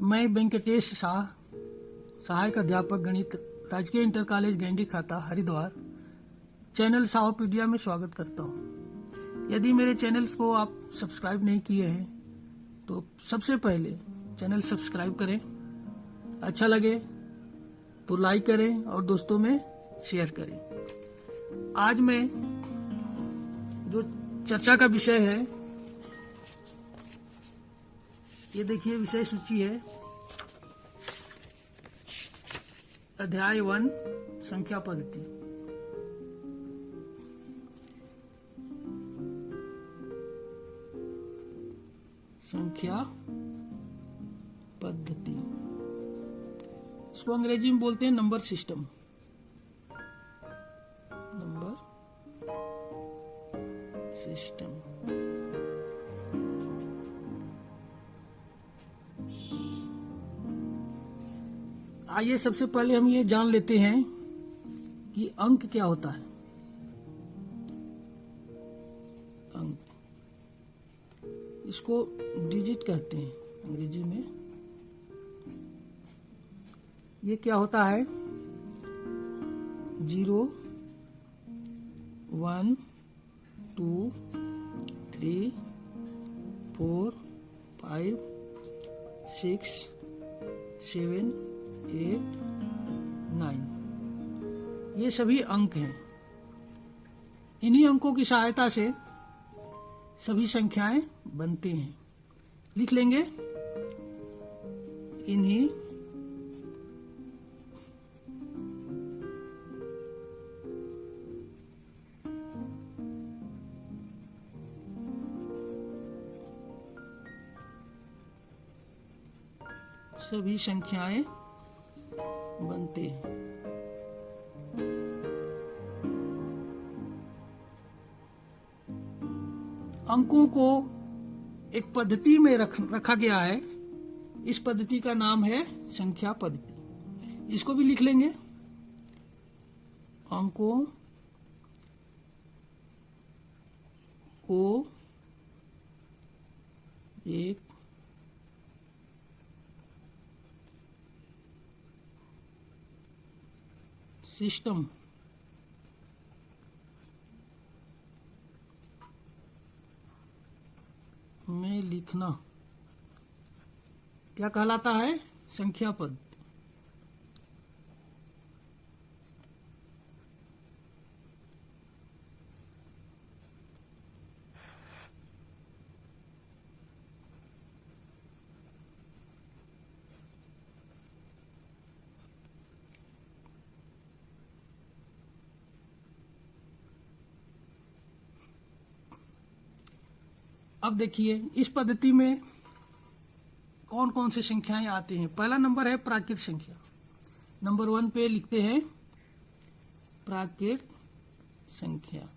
मैं वेंकटेश शाह, सहायक अध्यापक गणित, राजकीय इंटर कॉलेज गैंडी खाता, हरिद्वार, चैनल साहोपीडिया में स्वागत करता हूँ। यदि मेरे चैनल्स को आप सब्सक्राइब नहीं किए हैं तो सबसे पहले चैनल सब्सक्राइब करें, अच्छा लगे तो लाइक करें और दोस्तों में शेयर करें। आज मैं जो चर्चा का विषय है, ये देखिए विषय सूची है अध्याय 1 संख्या पद्धति। संख्या पद्धति इसको अंग्रेजी में बोलते हैं नंबर सिस्टम। नंबर सिस्टम आइए सबसे पहले हम ये जान लेते हैं कि अंक क्या होता है। अंक, इसको डिजिट कहते हैं अंग्रेजी में। ये क्या होता है? 0, 1, 2, 3, 4, 5, 6, 7, 8, 9, ये सभी अंक हैं। इन्हीं अंकों की सहायता से सभी संख्याएं बनती हैं। लिख लेंगे इन्हीं सभी संख्याएं बनते हैं। अंकों को एक पद्धति में रखा गया है। इस पद्धति का नाम है संख्या पद्धति। इसको भी लिख लेंगे। अंकों को एक सिस्टम में लिखना क्या कहलाता है? संख्या पद्धति। अब देखिए इस पद्धति में कौन कौन सी संख्याएं आती हैं। पहला नंबर है प्राकृत संख्या। नंबर 1 पे लिखते हैं प्राकृत संख्या।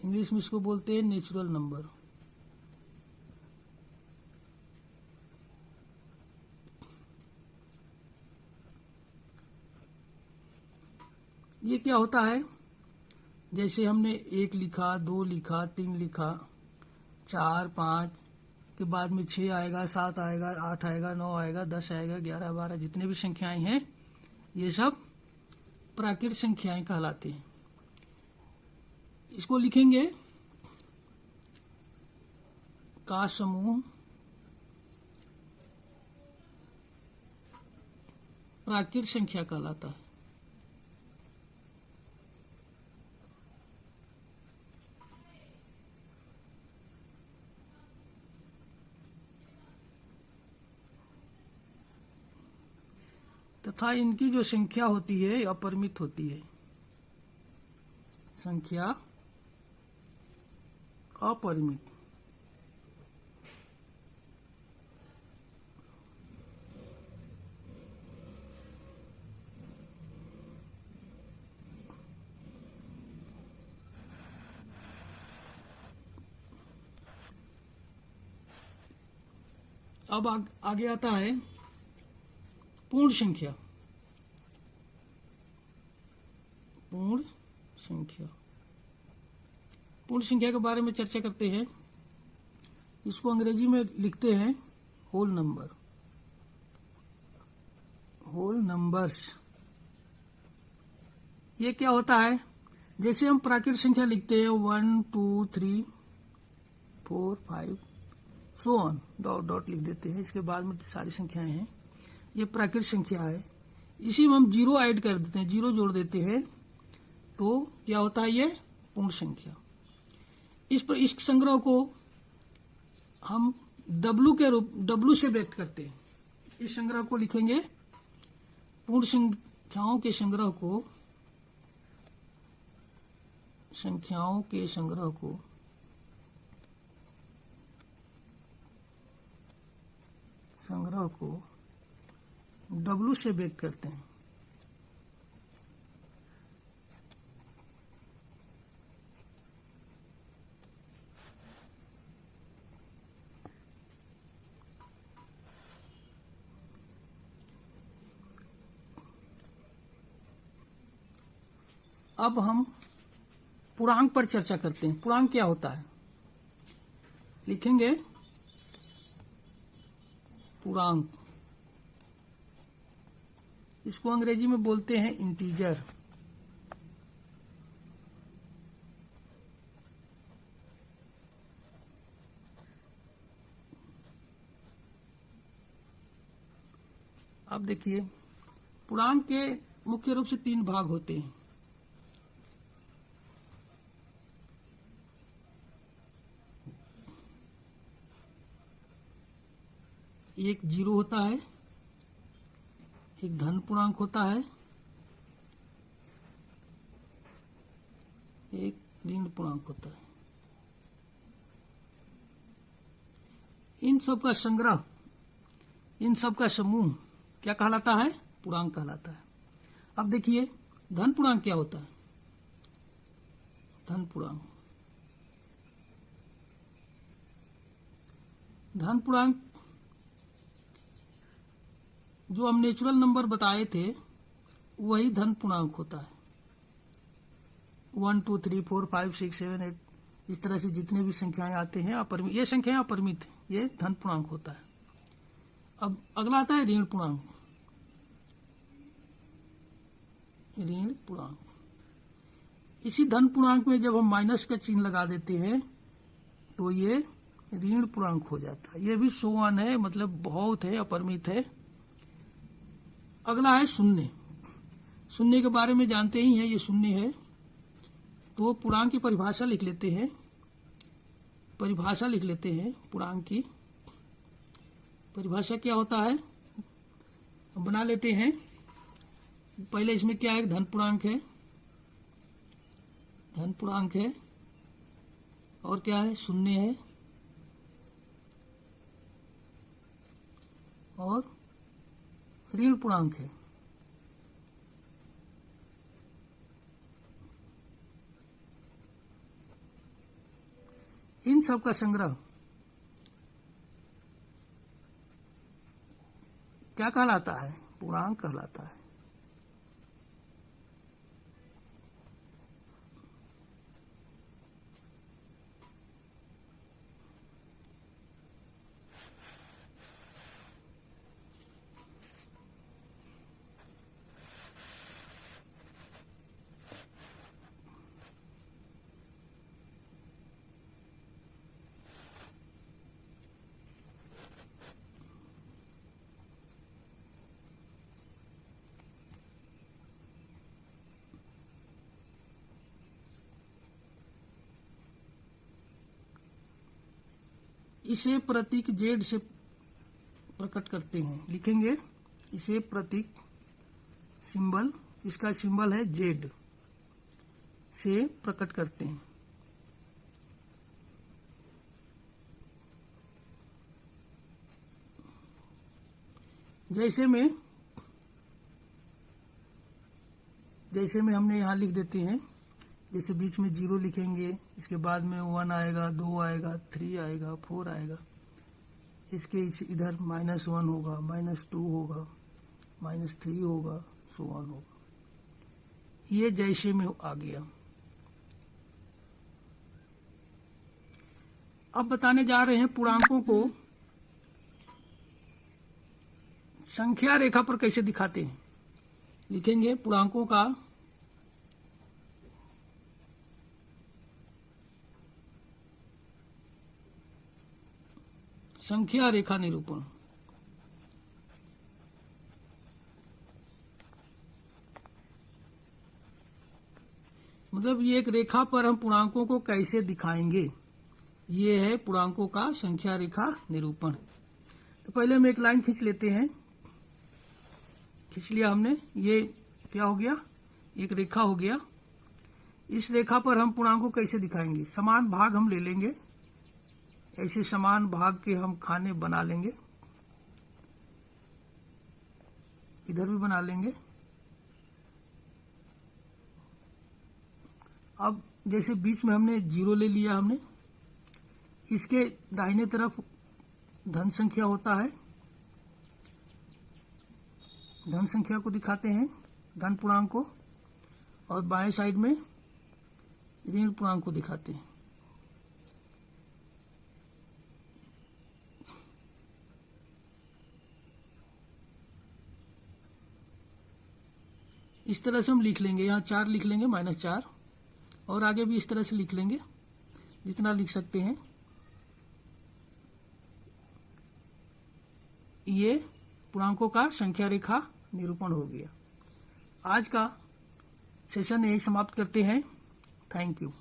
इंग्लिश में इसको बोलते हैं नेचुरल नंबर। ये क्या होता है? जैसे हमने 1 लिखा, 2 लिखा, 3 लिखा, 4, 5 के बाद में 6 आएगा, 7 आएगा, 8 आएगा, 9 आएगा, 10 आएगा, 11, 12 जितने भी संख्याएं हैं ये सब प्राकृत संख्याएं कहलाती हैं। इसको लिखेंगे का समूह प्राकृत संख्या कहलाता है। तथा इनकी जो संख्या होती है अपरिमित होती है। संख्या अपरिमित। अब आगे आता है पूर्ण संख्या। पूर्ण पूर्ण संख्या के बारे में चर्चा करते हैं। इसको अंग्रेजी में लिखते हैं होल नंबर, होल नंबर्स। ये क्या होता है? जैसे हम प्राकृत संख्या लिखते हैं 1 2 3 4 5 सो ऑन, डॉट डॉट लिख देते हैं, इसके बाद में सारी संख्याएं हैं, ये प्राकृत संख्या है। इसी में हम जीरो ऐड कर देते हैं, जीरो जोड़ देते हैं, तो क्या होता है? ये पूर्ण संख्या। इस संग्रह को हम W से व्यक्त करते हैं। इस संग्रह को लिखेंगे, पूर्ण संख्याओं के संग्रह को, संख्याओं के संग्रह को W से व्यक्त करते हैं। अब हम पूर्णांक पर चर्चा करते हैं। पूर्णांक क्या होता है? लिखेंगे पूर्णांक, इसको अंग्रेजी में बोलते हैं इंटीजर। अब देखिए, पूर्णांक के मुख्य रूप से 3 भाग होते हैं। एक जीरो होता है, एक धन पूर्णांक होता है, एक ऋण पूर्णांक होता है। इन सब का संग्रह, इन सब का समूह क्या कहलाता है? पूर्णांक कहलाता है। अब देखिए, धन पूर्णांक क्या होता है? धन पूर्णांक, धन पूर्णांक जो हम नेचुरल नंबर बताए थे वही धन पूर्णांक होता है। 1 2 3 4 5 6 7 8 इस तरह से जितने भी संख्याएं आते हैं अपरिमित, ये संख्याएं अपरिमित है, ये धन पूर्णांक होता है। अब अगला आता है ऋण पूर्णांक। ऋण पूर्णांक, इसी धन पूर्णांक में जब हम माइनस का चिन्ह लगा देते हैं तो ये ऋण पूर्णांक हो जाता है। ये भी सो ऑन है, मतलब बहुत है, अपरिमित है। अगला है शून्य। शून्य के बारे में जानते ही हैं, ये शून्य है। तो पूर्णांक की परिभाषा लिख लेते हैं, परिभाषा लिख लेते हैं। पूर्णांक की परिभाषा क्या होता है बना लेते हैं। पहले इसमें क्या है? धन पूर्णांक है, धन पूर्णांक है, और क्या है? शून्य है, और ऋण पूर्णांक है। इन सब का संग्रह क्या कहलाता है? पूर्णांक कहलाता है। इसे प्रतीक जेड से प्रकट करते हैं। लिखेंगे इसे प्रतीक, सिंबल, इसका सिंबल है जेड, से प्रकट करते हैं। जैसे में हमने यहाँ लिख देते हैं, जैसे बीच में 0 लिखेंगे, इसके बाद में 1 आएगा, 2 आएगा, 3 आएगा, 4 आएगा, इसके इधर -1 होगा, -2 होगा, -3 होगा, सो ऑन होगा। ये जैसे में आ गया। अब बताने जा रहे हैं पूर्णांकों को संख्या रेखा पर कैसे दिखाते हैं। लिखेंगे पूर्णांकों का संख्या रेखा निरूपण। मतलब ये एक रेखा पर हम पूर्णांकों को कैसे दिखाएंगे, ये है पूर्णांकों का संख्या रेखा निरूपण। तो पहले हम एक लाइन खींच लेते हैं। खींच लिया हमने। ये क्या हो गया, एक रेखा हो गया। इस रेखा पर हम पूर्णांकों को कैसे दिखाएंगे, समान भाग हम ले लेंगे। ऐसे समान भाग के हम खाने बना लेंगे, इधर भी बना लेंगे। अब जैसे बीच में हमने 0 ले लिया, हमने इसके दाहिने तरफ धन संख्या होता है, धन संख्या को दिखाते हैं, धन पूर्णांक को, और बाएं साइड में ऋण पूर्णांक को दिखाते हैं। इस तरह से हम लिख लेंगे। यहाँ 4 लिख लेंगे, -4, और आगे भी इस तरह से लिख लेंगे जितना लिख सकते हैं। ये पूर्णांकों का संख्या रेखा निरूपण हो गया। आज का सेशन यही समाप्त करते हैं। Thank you.